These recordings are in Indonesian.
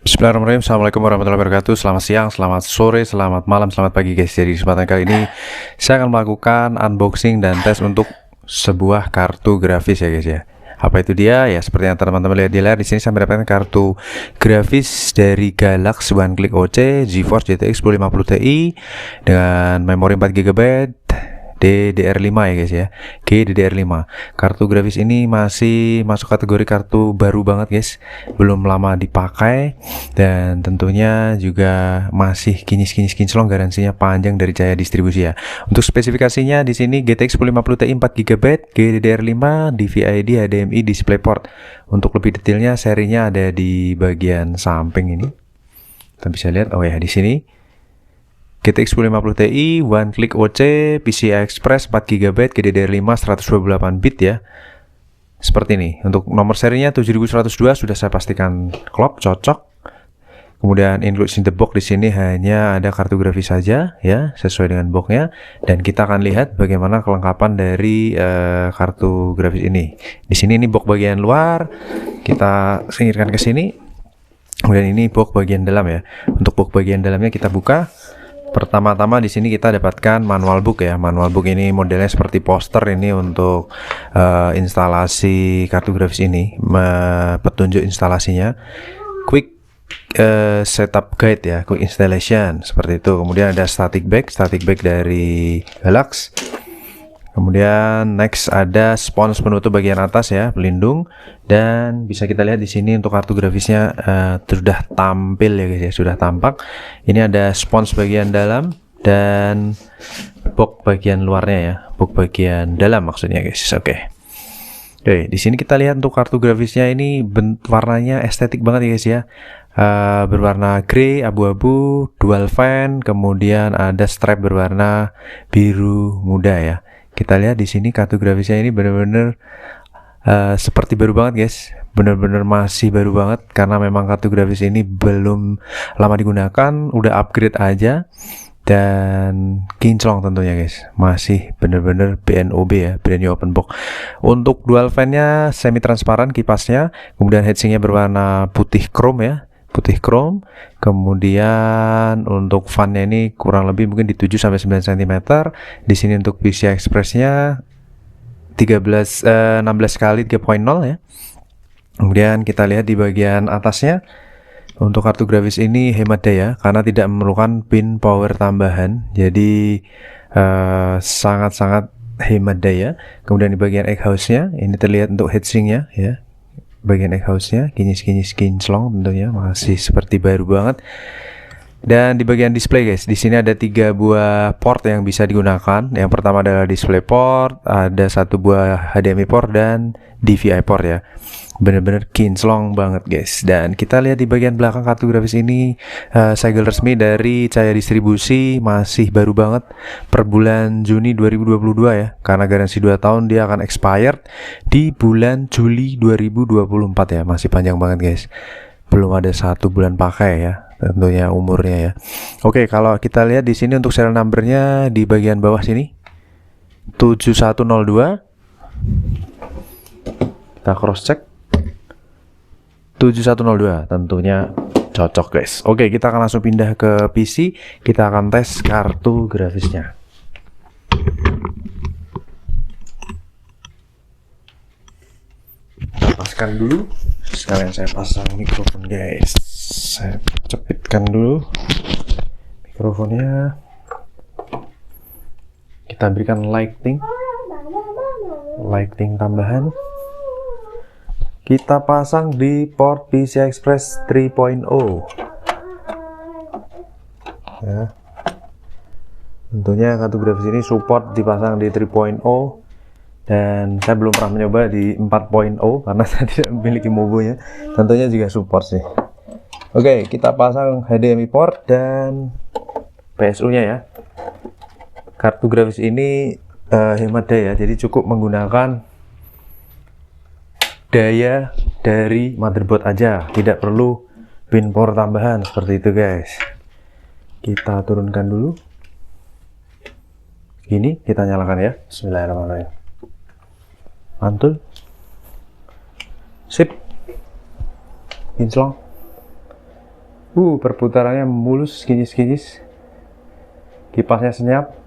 Bismillahirrahmanirrahim. Assalamualaikum warahmatullahi wabarakatuh. Selamat siang, selamat sore, selamat malam, selamat pagi guys. Jadi kesempatan kali ini saya akan melakukan unboxing dan tes untuk sebuah kartu grafis ya guys ya. Apa itu dia? Ya seperti yang teman-teman lihat di layar, di sini saya mendapatkan kartu grafis dari Galaxy One Click OC GeForce GTX 1050 Ti dengan memori 4 GB DDR5 ya guys ya, GDDR5. Kartu grafis ini masih masuk kategori kartu baru banget guys, belum lama dipakai dan tentunya juga masih kinyis-kinyis kinclong, garansinya panjang dari Jaya Distribusi ya. Untuk spesifikasinya di sini GTX 1050 Ti 4 GB, GDDR5, DVI-D, HDMI, DisplayPort. Untuk lebih detailnya serinya ada di bagian samping ini. Kita bisa lihat, oh ya di sini GTX 1050 Ti, One Click OC, PCI Express 4 GB, GDDR5 128 bit ya. Seperti ini. Untuk nomor serinya 7102 sudah saya pastikan klop, cocok. Kemudian include in the box di sini hanya ada kartu grafis saja ya, sesuai dengan boxnya. Dan kita akan lihat bagaimana kelengkapan dari kartu grafis ini. Di sini ini box bagian luar, kita singkirkan ke sini. Kemudian ini box bagian dalam ya. Untuk box bagian dalamnya kita buka. Pertama-tama di sini kita dapatkan manual book ya. Manual book ini modelnya seperti poster ini untuk instalasi kartu grafis ini, petunjuk instalasinya, quick setup guide ya, quick installation seperti itu. Kemudian ada static bag dari Galaxy. Kemudian next ada spons penutup bagian atas ya, pelindung, dan bisa kita lihat di sini untuk kartu grafisnya sudah tampil ya guys ya, sudah tampak. Ini ada spons bagian dalam dan box bagian luarnya ya, box bagian dalam maksudnya guys. Oke, di sini kita lihat untuk kartu grafisnya ini warnanya estetik banget ya guys ya. Berwarna grey, abu-abu, dual fan, kemudian ada strap berwarna biru muda ya. Kita lihat di sini kartu grafisnya ini benar-benar seperti baru banget guys, benar-benar masih baru banget karena memang kartu grafis ini belum lama digunakan, udah upgrade aja dan kinclong tentunya guys, masih benar-benar BNOB ya, brand new open box. Untuk dual fan-nya semi transparan kipasnya, kemudian heatsinknya berwarna putih chrome ya, putih chrome. Kemudian untuk fan-nya ini kurang lebih mungkin di 7-9 cm. Di sini untuk PCI Express-nya 16 kali 3.0 ya. Kemudian kita lihat di bagian atasnya, untuk kartu grafis ini hemat daya karena tidak memerlukan pin power tambahan, jadi sangat-sangat hemat daya. Kemudian di bagian egg house-nya ini terlihat untuk heatsinknya ya, bagian egg house-nya kinyis-kinyis kinclong tentunya, masih seperti baru banget. Dan di bagian display guys, di sini ada 3 buah port yang bisa digunakan. Yang pertama adalah display port, ada 1 buah HDMI port dan DVI port ya. Bener-bener kinclong banget guys. Dan kita lihat di bagian belakang kartu grafis ini segel resmi dari Jaya Distribusi, masih baru banget, per bulan Juni 2022 ya. Karena garansi 2 tahun, dia akan expired di bulan Juli 2024 ya. Masih panjang banget guys. Belum ada 1 bulan pakai ya, tentunya umurnya ya. Oke, kalau kita lihat di sini untuk serial numbernya di bagian bawah sini 7102. Kita cross check 7102, tentunya cocok guys. Oke, kita akan langsung pindah ke PC. Kita akan tes kartu grafisnya. Lepaskan dulu. Sekalian saya pasang mikrofon guys. Saya cepitkan dulu mikrofonnya. Kita berikan lighting tambahan. Kita pasang di port PCI Express 3.0 ya. Tentunya kartu grafis ini support dipasang di 3.0 dan saya belum pernah mencoba di 4.0 karena saya tidak memiliki mobonya. Tentunya juga support sih. Oke, kita pasang HDMI port dan PSU nya ya. Kartu grafis ini hemat daya, jadi cukup menggunakan daya dari motherboard aja, tidak perlu pin power tambahan seperti itu guys. Kita turunkan dulu ini, kita nyalakan ya. Bismillahirrahmanirrahim. Mantul, sip, kinclong. Perputarannya mulus, kinyis-kinyis. Kipasnya senyap.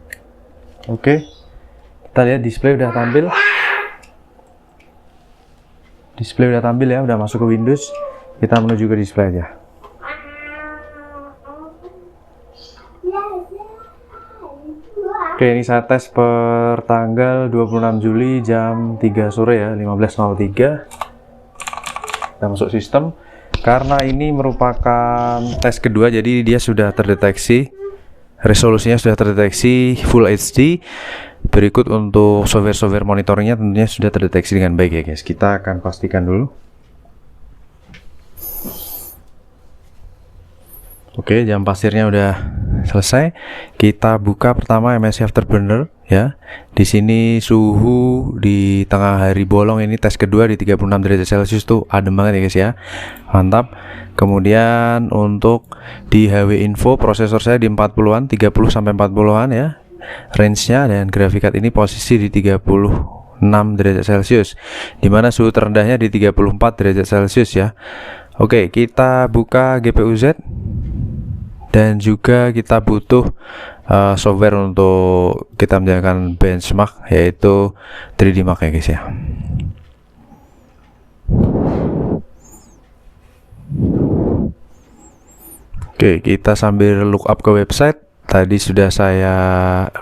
Oke. Kita lihat display udah tampil. Display udah tampil ya, udah masuk ke Windows. Kita menuju ke display aja. Oke, ini saya tes per tanggal 26 Juli jam 3 sore ya, 15.03. Kita masuk sistem. Karena ini merupakan tes kedua, jadi dia sudah terdeteksi, resolusinya sudah terdeteksi Full HD. Berikut untuk software monitoringnya tentunya sudah terdeteksi dengan baik ya guys. Kita akan pastikan dulu. Oke, jam pasirnya udah selesai. Kita buka pertama MSI Afterburner ya. Di sini suhu di tengah hari bolong ini tes kedua di 36 derajat Celcius tuh adem banget ya guys ya. Mantap. Kemudian untuk di HW Info prosesor saya di 40-an, 30 sampai 40-an ya. Range-nya dan graphic card ini posisi di 36 derajat Celcius. Dimana suhu terendahnya di 34 derajat Celcius ya. Oke, kita buka GPU Z. Dan juga kita butuh software untuk kita menjalankan benchmark, yaitu 3D Mark ya guys ya. Oke, kita sambil look up ke website. Tadi sudah saya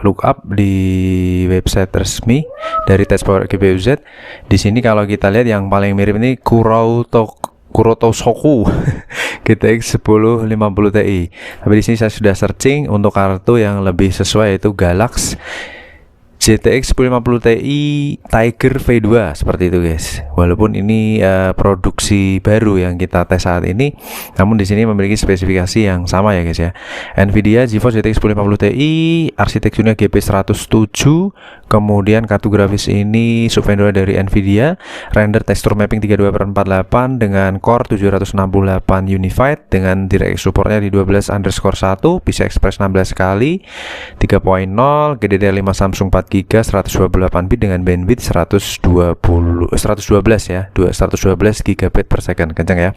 look up di website resmi dari Test Power GPU Z. Di sini kalau kita lihat yang paling mirip ini Kurotosoku GTX 1050 Ti. Tapi di sini saya sudah searching untuk kartu yang lebih sesuai, yaitu Galax GTX 1050 Ti Tiger V2 seperti itu guys. Walaupun ini produksi baru yang kita tes saat ini, namun di sini memiliki spesifikasi yang sama ya guys ya. Nvidia GeForce GTX 1050 Ti, arsitekturnya GP107, kemudian kartu grafis ini subvendor dari Nvidia, render texture mapping 32/48 dengan core 768 unified dengan DirectX supportnya di 12_1, PCI Express 16 kali, 3.0, GDDR5 Samsung 4GB 128 bit dengan bandwidth 112 ya, 112 GB per second, kencang ya.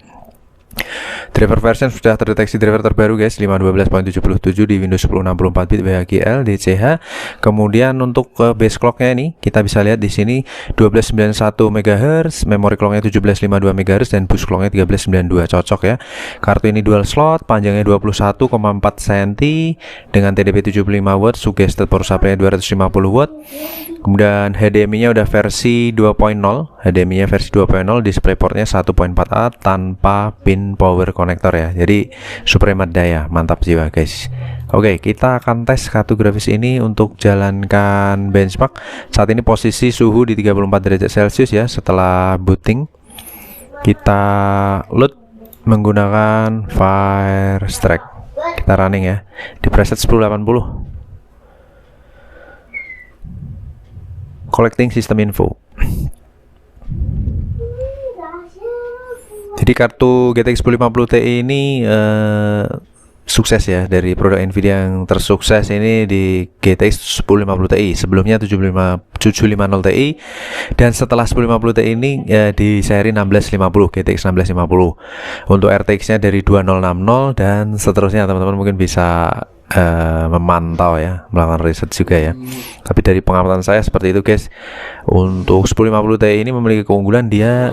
Driver version sudah terdeteksi driver terbaru guys, 512.77 di Windows 10 64 bit WHGL DCH. Kemudian untuk base clocknya ini kita bisa lihat di sini 1291 MHz, memory clocknya 1752 MHz dan boost clocknya 1392, cocok ya. Kartu ini dual slot, panjangnya 21,4 cm dengan TDP 75 watt, suggested power supply-nya 250 watt. Kemudian HDMI-nya udah versi 2.0, HDMI-nya versi 2.0, DisplayPort-nya 1.4A tanpa pin power connector ya. Jadi super hemat daya, mantap jiwa guys. Oke, kita akan tes kartu grafis ini untuk jalankan benchmark. Saat ini posisi suhu di 34 derajat Celcius ya. Setelah booting kita load menggunakan Firestrike. Kita running ya di preset 1080. Collecting system info. Jadi kartu GTX 1050 Ti ini sukses ya, dari produk Nvidia yang tersukses ini di GTX 1050 Ti. Sebelumnya 750 Ti dan setelah 1050 Ti ini di seri 1650 GTX 1650. Untuk RTX-nya dari 2060 dan seterusnya, teman-teman mungkin bisa memantau ya, melakukan riset juga ya. Tapi dari pengamatan saya seperti itu guys. Untuk 1050 Ti ini memiliki keunggulan dia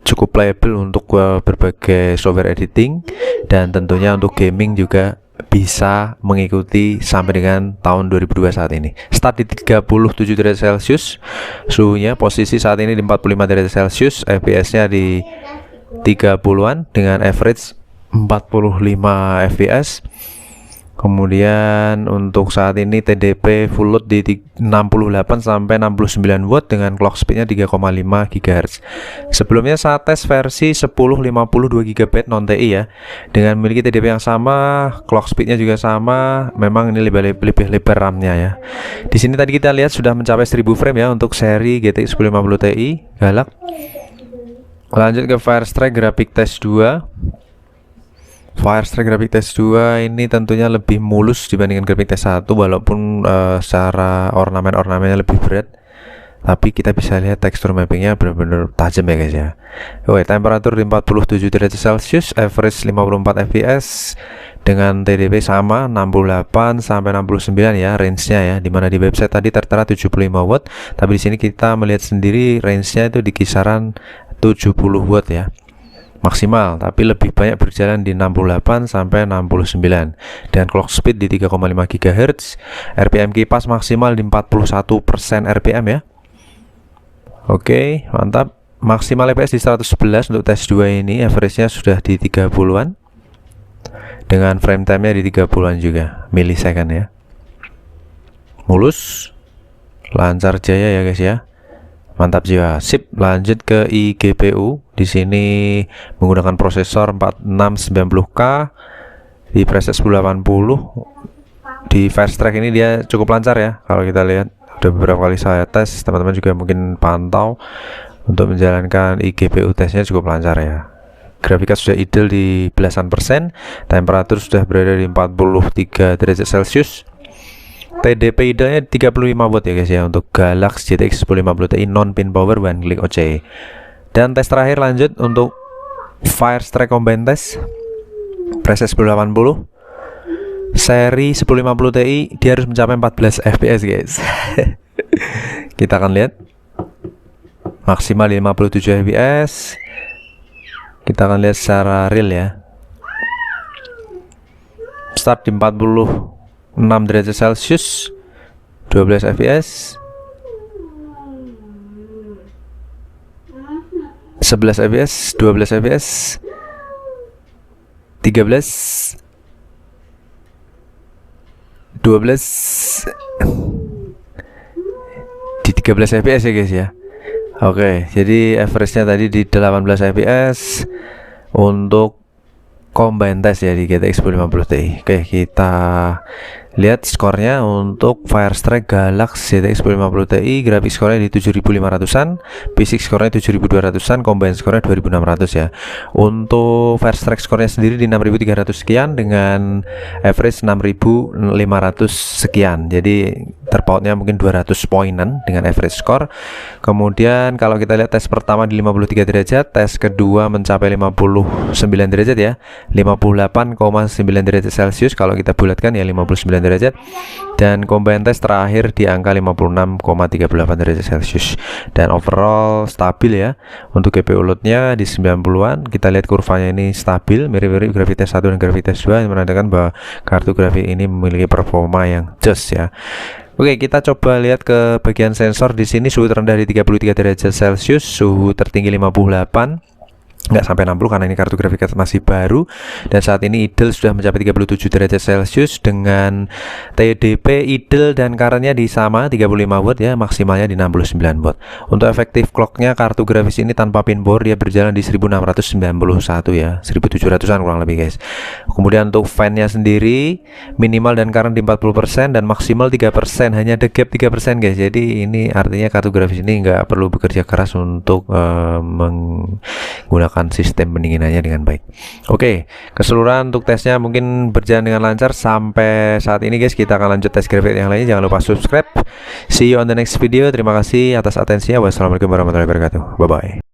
cukup playable untuk berbagai software editing, dan tentunya untuk gaming juga bisa mengikuti sampai dengan tahun 2002 saat ini. Start di 37 derajat Celcius, suhunya posisi saat ini di 45 derajat Celcius, FPS-nya di 30-an dengan average 45 fps. Kemudian untuk saat ini TDP full load di 68 sampai 69 watt dengan clock speednya 3,5 GHz. Sebelumnya saya tes versi 1052 GB non TI ya, dengan memiliki TDP yang sama, clock speednya juga sama. Memang ini lebih lebar RAM-nya ya. Di sini tadi kita lihat sudah mencapai 1000 frame ya untuk seri GTX 1050 Ti Galak. Lanjut ke Firestrike Graphic Test 2. Firestrike Graphic Test 2 ini tentunya lebih mulus dibandingkan Graphic Test 1, walaupun secara ornamennya lebih berat. tapi kita bisa lihat tekstur mappingnya benar-benar tajam ya guys ya. Oke, temperatur di 47 derajat Celcius, average 54 fps dengan TDP sama 68 sampai 69 ya range-nya ya, dimana di website tadi tertera 75 watt, tapi di sini kita melihat sendiri range-nya itu di kisaran 70 watt ya maksimal, tapi lebih banyak berjalan di 68 sampai 69 dan clock speed di 3,5 GHz. RPM kipas maksimal di 41% RPM ya. Oke, mantap. Maksimal EPS di 111 untuk tes 2 ini, average-nya sudah di 30-an dengan frame time-nya di 30-an juga milisecond ya. Mulus, lancar jaya ya guys ya. Mantap jiwa. Sip, lanjut ke iGPU. Di sini menggunakan prosesor 4690K di preset 1080. Di fast track ini dia cukup lancar ya. Kalau kita lihat udah beberapa kali saya tes, teman-teman juga mungkin pantau untuk menjalankan iGPU tesnya cukup lancar ya. Grafika sudah ideal di belasan persen, temperatur sudah berada di 43 derajat Celcius. TDP idealnya 35 watt ya guys ya untuk Galaxy GTX 1050 Ti non pin power one click OC. Dan tes terakhir lanjut untuk Firestrike Combine Test preset 1080 seri 1050 Ti, dia harus mencapai 14 fps guys. Kita akan lihat maksimal 57 fps. Kita akan lihat secara real ya. Start di 46 derajat Celcius, 12 fps, 11 fps, 12 fps, 13, 12 di 13 fps ya guys ya. Oke, jadi average-nya tadi di 18 fps untuk combine test ya di GTX 1050 Ti. Oke, kita lihat skornya untuk Firestrike Galaxy GTX 1050 Ti. Grafik skornya di 7500-an, basic skornya 7200-an, combine skornya 2600 ya. Untuk Firestrike skornya sendiri di 6300 sekian dengan average 6500 sekian. Jadi terpautnya mungkin 200 poinan dengan average score. Kemudian kalau kita lihat tes pertama di 53 derajat, tes kedua mencapai 59 derajat ya, 58,9 derajat Celcius kalau kita bulatkan ya 59 derajat, dan combine test terakhir di angka 56,38 derajat Celcius. Dan overall stabil ya untuk GPU loadnya di 90-an. Kita lihat kurvanya ini stabil, mirip-mirip Gravitas 1 dan Gravitas 2 yang menandakan bahwa kartu grafik ini memiliki performa yang jos ya. Oke, kita coba lihat ke bagian sensor. Di sini suhu terendah di 33 derajat Celcius, suhu tertinggi 58, nggak sampai 60 karena ini kartu grafik masih baru, dan saat ini idle sudah mencapai 37 derajat Celcius dengan TDP idle dan currentnya di sama 35 watt ya, maksimalnya di 69 watt. Untuk efektif clocknya kartu grafis ini tanpa pin power dia berjalan di 1691 ya, 1700-an kurang lebih guys. Kemudian untuk fan-nya sendiri minimal dan current di 40% dan maksimal 3%, hanya ada gap 3% guys. Jadi ini artinya kartu grafis ini nggak perlu bekerja keras untuk menggunakan sistem pendinginannya dengan baik. Oke, keseluruhan untuk tesnya mungkin berjalan dengan lancar sampai saat ini guys. Kita akan lanjut tes grafik yang lainnya. Jangan lupa subscribe. See you on the next video. Terima kasih atas atensinya. Wassalamualaikum warahmatullahi wabarakatuh. Bye bye.